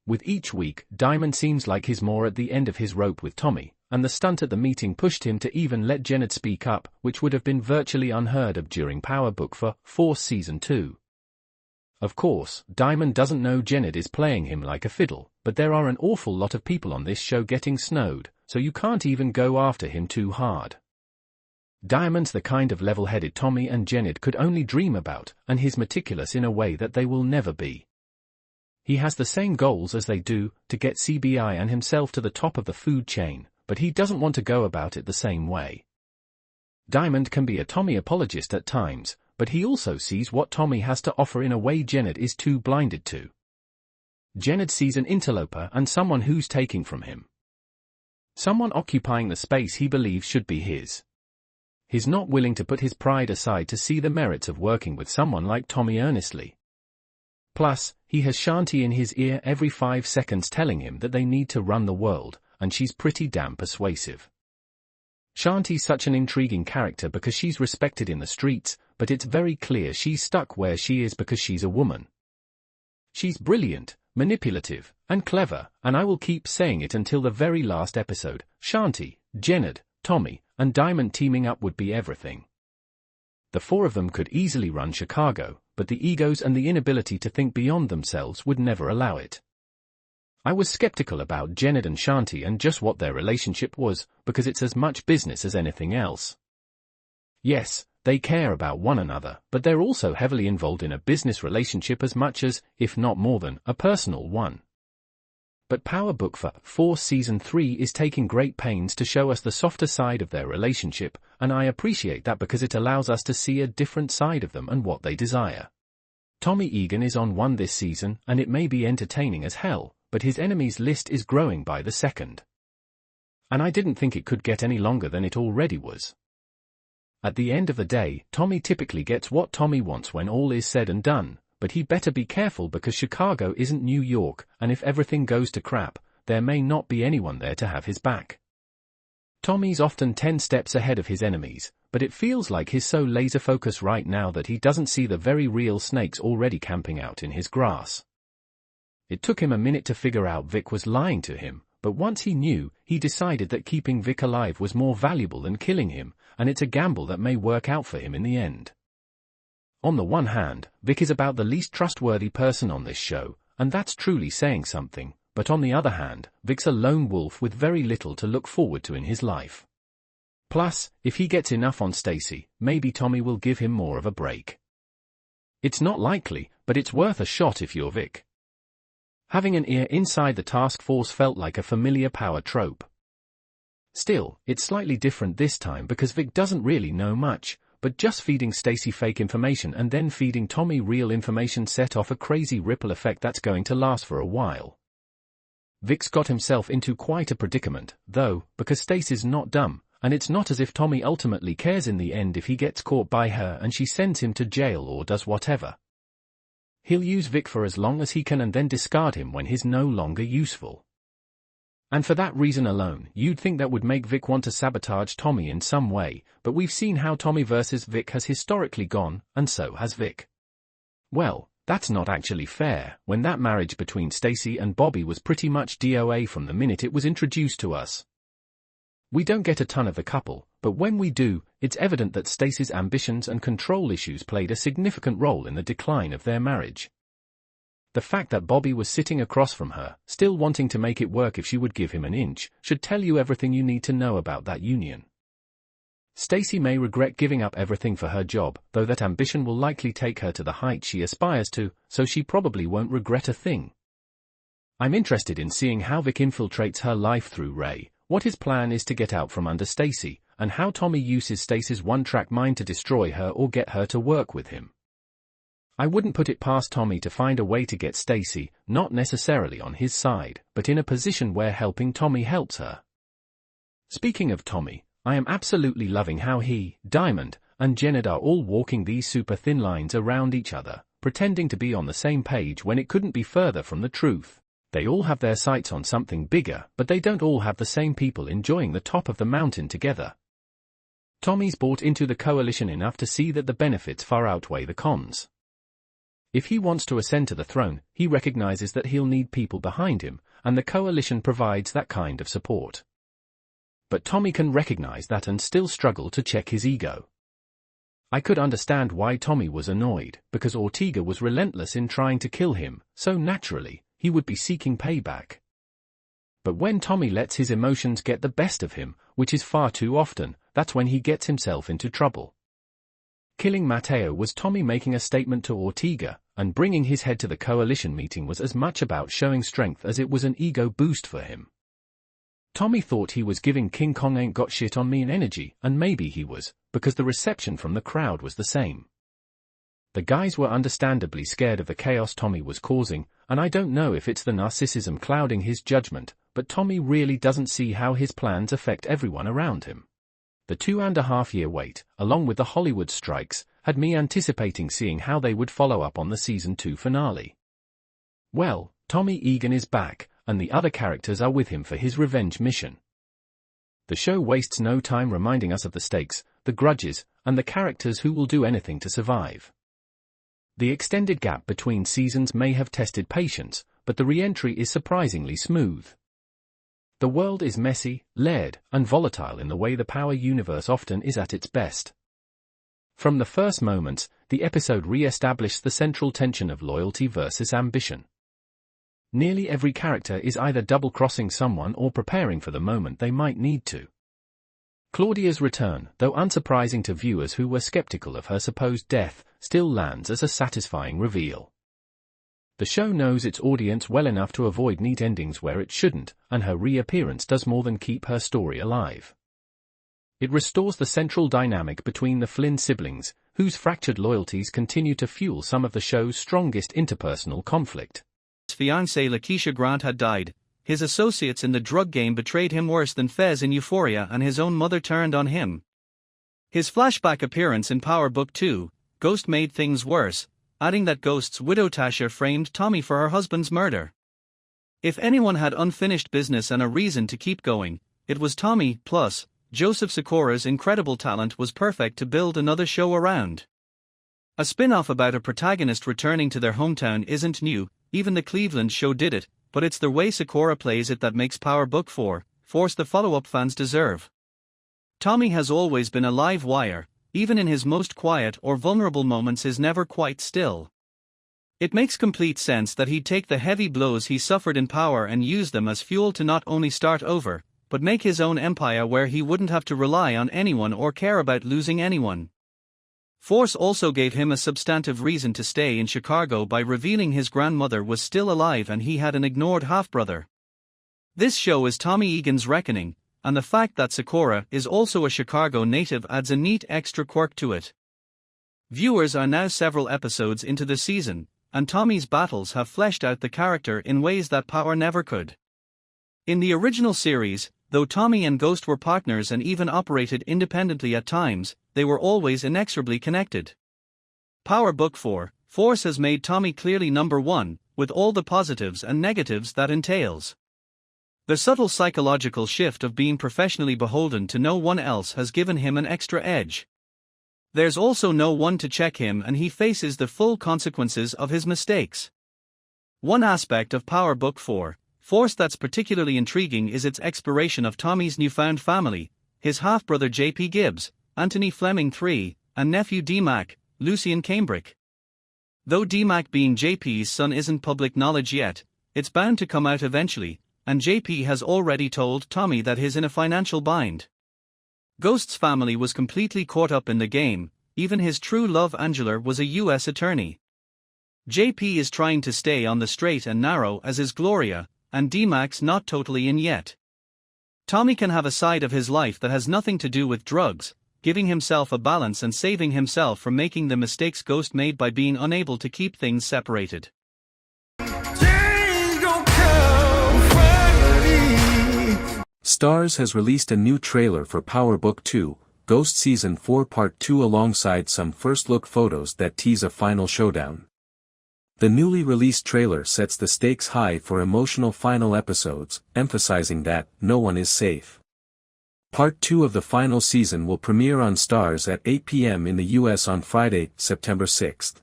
With each week, Diamond seems like he's more at the end of his rope with Tommy, and the stunt at the meeting pushed him to even let Jenard speak up, which would have been virtually unheard of during Power Book for Force Season 2. Of course, Diamond doesn't know Jenard is playing him like a fiddle, but there are an awful lot of people on this show getting snowed, so you can't even go after him too hard. Diamond's the kind of level-headed Tommy and Jenard could only dream about, and he's meticulous in a way that they will never be. He has the same goals as they do, to get CBI and himself to the top of the food chain, but he doesn't want to go about it the same way. Diamond can be a Tommy apologist at times, but he also sees what Tommy has to offer in a way Jenard is too blinded to. Jenard sees an interloper and someone who's taking from him. Someone occupying the space he believes should be his. He's not willing to put his pride aside to see the merits of working with someone like Tommy earnestly. Plus, he has Shanti in his ear every 5 seconds telling him that they need to run the world, and she's pretty damn persuasive. Shanti's such an intriguing character because she's respected in the streets, but it's very clear she's stuck where she is because she's a woman. She's brilliant, manipulative, and clever, and I will keep saying it until the very last episode. Shanti, Jenard, Tommy, and Diamond teaming up would be everything. The four of them could easily run Chicago, but the egos and the inability to think beyond themselves would never allow it. I was skeptical about Jenard and Shanti and just what their relationship was, because it's as much business as anything else. Yes, they care about one another, but they're also heavily involved in a business relationship as much as, if not more than, a personal one. But Power Book for Force Season 3 is taking great pains to show us the softer side of their relationship, and I appreciate that because it allows us to see a different side of them and what they desire. Tommy Egan is on one this season, and it may be entertaining as hell, but his enemies list is growing by the second. And I didn't think it could get any longer than it already was. At the end of the day, Tommy typically gets what Tommy wants when all is said and done, but he better be careful because Chicago isn't New York, and if everything goes to crap, there may not be anyone there to have his back. Tommy's often 10 steps ahead of his enemies, but it feels like he's so laser-focused right now that he doesn't see the very real snakes already camping out in his grass. It took him a minute to figure out Vic was lying to him, but once he knew, he decided that keeping Vic alive was more valuable than killing him, and it's a gamble that may work out for him in the end. On the one hand, Vic is about the least trustworthy person on this show, and that's truly saying something, but on the other hand, Vic's a lone wolf with very little to look forward to in his life. Plus, if he gets enough on Stacy, maybe Tommy will give him more of a break. It's not likely, but it's worth a shot if you're Vic. Having an ear inside the task force felt like a familiar power trope. Still, it's slightly different this time because Vic doesn't really know much, but just feeding Stacy fake information and then feeding Tommy real information set off a crazy ripple effect that's going to last for a while. Vic's got himself into quite a predicament, though, because Stacy's not dumb, and it's not as if Tommy ultimately cares in the end if he gets caught by her and she sends him to jail or does whatever. He'll use Vic for as long as he can and then discard him when he's no longer useful. And for that reason alone, you'd think that would make Vic want to sabotage Tommy in some way, but we've seen how Tommy versus Vic has historically gone, and so has Vic. Well, that's not actually fair, when that marriage between Stacy and Bobby was pretty much DOA from the minute it was introduced to us. We don't get a ton of the couple, but when we do, it's evident that Stacy's ambitions and control issues played a significant role in the decline of their marriage. The fact that Bobby was sitting across from her, still wanting to make it work if she would give him an inch, should tell you everything you need to know about that union. Stacy may regret giving up everything for her job, though that ambition will likely take her to the height she aspires to, so she probably won't regret a thing. I'm interested in seeing how Vic infiltrates her life through Ray, what his plan is to get out from under Stacy, and how Tommy uses Stacy's one-track mind to destroy her or get her to work with him. I wouldn't put it past Tommy to find a way to get Stacy, not necessarily on his side, but in a position where helping Tommy helps her. Speaking of Tommy, I am absolutely loving how he, Diamond, and Jenard are all walking these super thin lines around each other, pretending to be on the same page when it couldn't be further from the truth. They all have their sights on something bigger, but they don't all have the same people enjoying the top of the mountain together. Tommy's bought into the coalition enough to see that the benefits far outweigh the cons. If he wants to ascend to the throne, he recognizes that he'll need people behind him, and the coalition provides that kind of support. But Tommy can recognize that and still struggle to check his ego. I could understand why Tommy was annoyed, because Ortega was relentless in trying to kill him, so naturally, he would be seeking payback. But when Tommy lets his emotions get the best of him, which is far too often, that's when he gets himself into trouble. Killing Mateo was Tommy making a statement to Ortega, and bringing his head to the coalition meeting was as much about showing strength as it was an ego boost for him. Tommy thought he was giving King Kong ain't got shit on me in energy, and maybe he was, because the reception from the crowd was the same. The guys were understandably scared of the chaos Tommy was causing, and I don't know if it's the narcissism clouding his judgment, but Tommy really doesn't see how his plans affect everyone around him. The 2.5-year wait, along with the Hollywood strikes, had me anticipating seeing how they would follow up on the season 2 finale. Well, Tommy Egan is back, and the other characters are with him for his revenge mission. The show wastes no time reminding us of the stakes, the grudges, and the characters who will do anything to survive. The extended gap between seasons may have tested patience, but the re-entry is surprisingly smooth. The world is messy, layered, and volatile in the way the Power universe often is at its best. From the first moments, the episode re-established the central tension of loyalty versus ambition. Nearly every character is either double-crossing someone or preparing for the moment they might need to. Claudia's return, though unsurprising to viewers who were skeptical of her supposed death, still lands as a satisfying reveal. The show knows its audience well enough to avoid neat endings where it shouldn't, and her reappearance does more than keep her story alive. It restores the central dynamic between the Flynn siblings, whose fractured loyalties continue to fuel some of the show's strongest interpersonal conflict. His fiancée Lakeisha Grant had died, his associates in the drug game betrayed him worse than Fez in Euphoria, and his own mother turned on him. His flashback appearance in Power Book 2, Ghost, made things worse, adding that Ghost's widow Tasha framed Tommy for her husband's murder. If anyone had unfinished business and a reason to keep going, it was Tommy. Plus, Joseph Sikora's incredible talent was perfect to build another show around. A spin-off about a protagonist returning to their hometown isn't new, even the Cleveland show did it, but it's the way Sikora plays it that makes Power Book 4 force the follow-up fans deserve. Tommy has always been a live wire, even in his most quiet or vulnerable moments is never quite still. It makes complete sense that he'd take the heavy blows he suffered in Power and use them as fuel to not only start over, but make his own empire where he wouldn't have to rely on anyone or care about losing anyone. Force also gave him a substantive reason to stay in Chicago by revealing his grandmother was still alive and he had an ignored half-brother. This show is Tommy Egan's reckoning, and the fact that Sikora is also a Chicago native adds a neat extra quirk to it. Viewers are now several episodes into the season, and Tommy's battles have fleshed out the character in ways that Power never could. In the original series, though Tommy and Ghost were partners and even operated independently at times, they were always inexorably connected. Power Book 4, Force has made Tommy clearly number one, with all the positives and negatives that entails. The subtle psychological shift of being professionally beholden to no one else has given him an extra edge. There's also no one to check him and he faces the full consequences of his mistakes. One aspect of Power Book 4, Force that's particularly intriguing is its exploration of Tommy's newfound family, his half-brother J.P. Gibbs, Anthony Fleming III, and nephew D-Mac, Lucien Cambric. Though D-Mac being J.P.'s son isn't public knowledge yet, it's bound to come out eventually, and J.P. has already told Tommy that he's in a financial bind. Ghost's family was completely caught up in the game, even his true love Angela was a U.S. attorney. J.P. is trying to stay on the straight and narrow as is Gloria, and D-Mac's not totally in yet. Tommy can have a side of his life that has nothing to do with drugs, giving himself a balance and saving himself from making the mistakes Ghost made by being unable to keep things separated. Starz has released a new trailer for Power Book 2, Ghost Season 4 Part 2 alongside some first-look photos that tease a final showdown. The newly released trailer sets the stakes high for emotional final episodes, emphasizing that no one is safe. Part 2 of the final season will premiere on Starz at 8 p.m. in the US on Friday, September 6.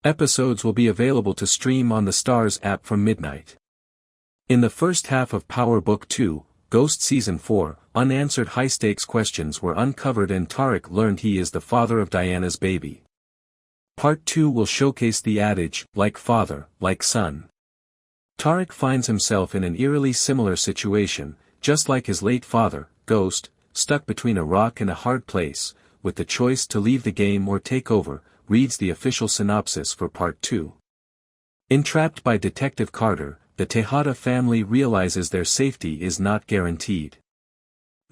Episodes will be available to stream on the Stars app from midnight. In the first half of Power Book 2, Ghost Season 4, unanswered high-stakes questions were uncovered and Tarek learned he is the father of Diana's baby. Part 2 will showcase the adage, like father, like son. Tarek finds himself in an eerily similar situation, just like his late father, Ghost, stuck between a rock and a hard place, with the choice to leave the game or take over, reads the official synopsis for Part 2. Entrapped by Detective Carter, the Tejada family realizes their safety is not guaranteed.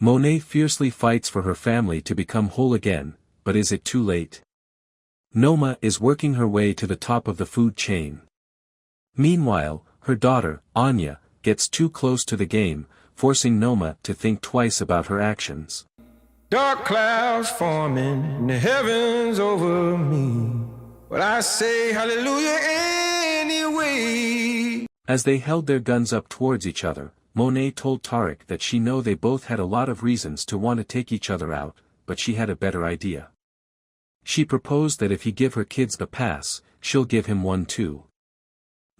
Monet fiercely fights for her family to become whole again, but is it too late? Noma is working her way to the top of the food chain. Meanwhile, her daughter, Anya, gets too close to the game, forcing Noma to think twice about her actions. Dark clouds forming in the heavens over me, but I say hallelujah anyway. As they held their guns up towards each other, Monet told Tarek that she knew they both had a lot of reasons to want to take each other out, but she had a better idea. She proposed that if he give her kids a pass, she'll give him one too.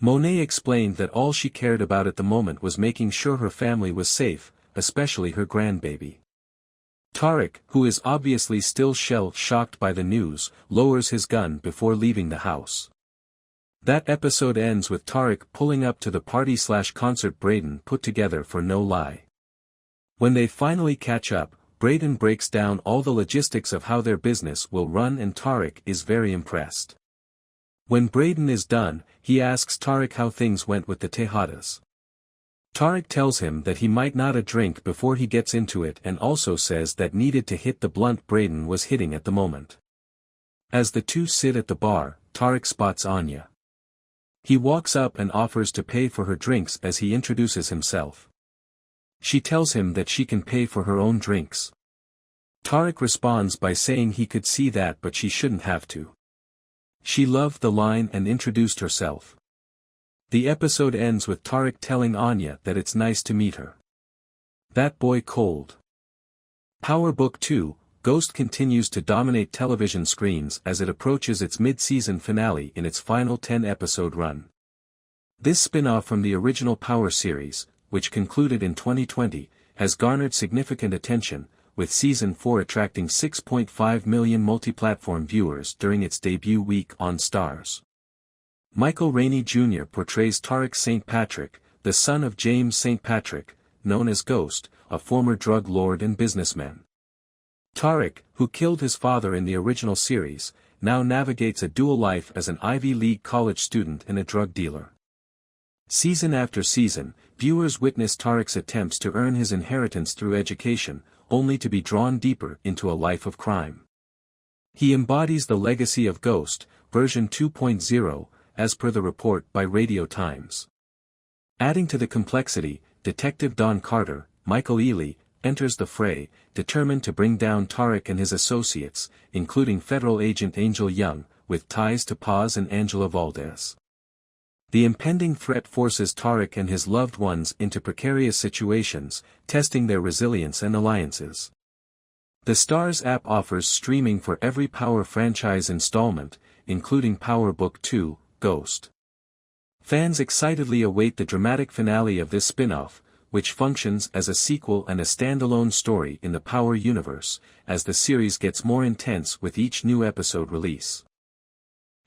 Monet explained that all she cared about at the moment was making sure her family was safe, especially her grandbaby. Tarek, who is obviously still shell-shocked by the news, lowers his gun before leaving the house. That episode ends with Tarek pulling up to the party/concert Braden put together for No Lie. When they finally catch up, Braden breaks down all the logistics of how their business will run and Tarek is very impressed. When Braden is done, he asks Tarek how things went with the Tejadas. Tarek tells him that he might not drink before he gets into it and also says that needed to hit the blunt Braden was hitting at the moment. As the two sit at the bar, Tarek spots Anya. He walks up and offers to pay for her drinks as he introduces himself. She tells him that she can pay for her own drinks. Tarek responds by saying he could see that but she shouldn't have to. She loved the line and introduced herself. The episode ends with Tarek telling Anya that it's nice to meet her. That boy cold. Power Book 2, Ghost continues to dominate television screens as it approaches its mid-season finale in its final 10-episode run. This spin-off from the original Power series, which concluded in 2020, has garnered significant attention, with Season 4 attracting 6.5 million multi-platform viewers during its debut week on Stars. Michael Rainey Jr. portrays Tarek St. Patrick, the son of James St. Patrick, known as Ghost, a former drug lord and businessman. Tarek, who killed his father in the original series, now navigates a dual life as an Ivy League college student and a drug dealer. Season after season, viewers witness Tarek's attempts to earn his inheritance through education, only to be drawn deeper into a life of crime. He embodies the legacy of Ghost, version 2.0, as per the report by Radio Times. Adding to the complexity, Detective Don Carter, Michael Ealy, enters the fray, determined to bring down Tarek and his associates, including federal agent Angel Young, with ties to Paz and Angela Valdez. The impending threat forces Tarek and his loved ones into precarious situations, testing their resilience and alliances. The Stars app offers streaming for every Power franchise installment, including Power Book 2, Ghost. Fans excitedly await the dramatic finale of this spin-off, which functions as a sequel and a standalone story in the Power universe, as the series gets more intense with each new episode release.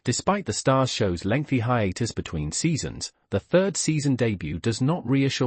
Despite the Stars show's lengthy hiatus between seasons, the third season debut does not reassure